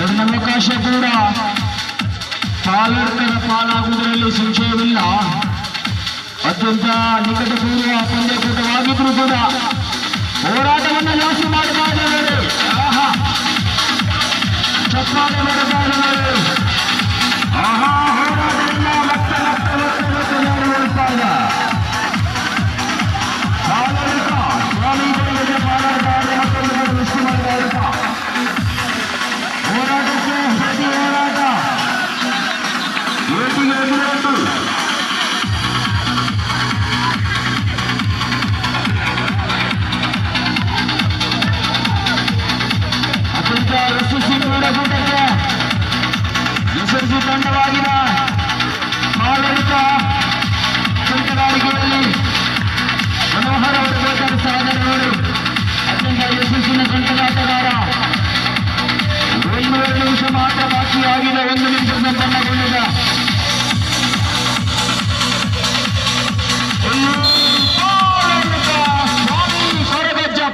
ಎರಡನೇ ಅವಕಾಶ ಕೂಡ ಪಾಲಕರ ಪಾಲಾಗುವುದರಲ್ಲಿ ಸಂಶಯವಿಲ್ಲ. ಅತ್ಯಂತ ನಿಕಟಪೂರ್ವ ಪಂದ್ಯಕೂಟವಾಗಿದ್ರೂ ಕೂಡ ಹೋರಾಟವನ್ನು ಜಾಸ್ತಿ ಮಾಡಬಾರದು.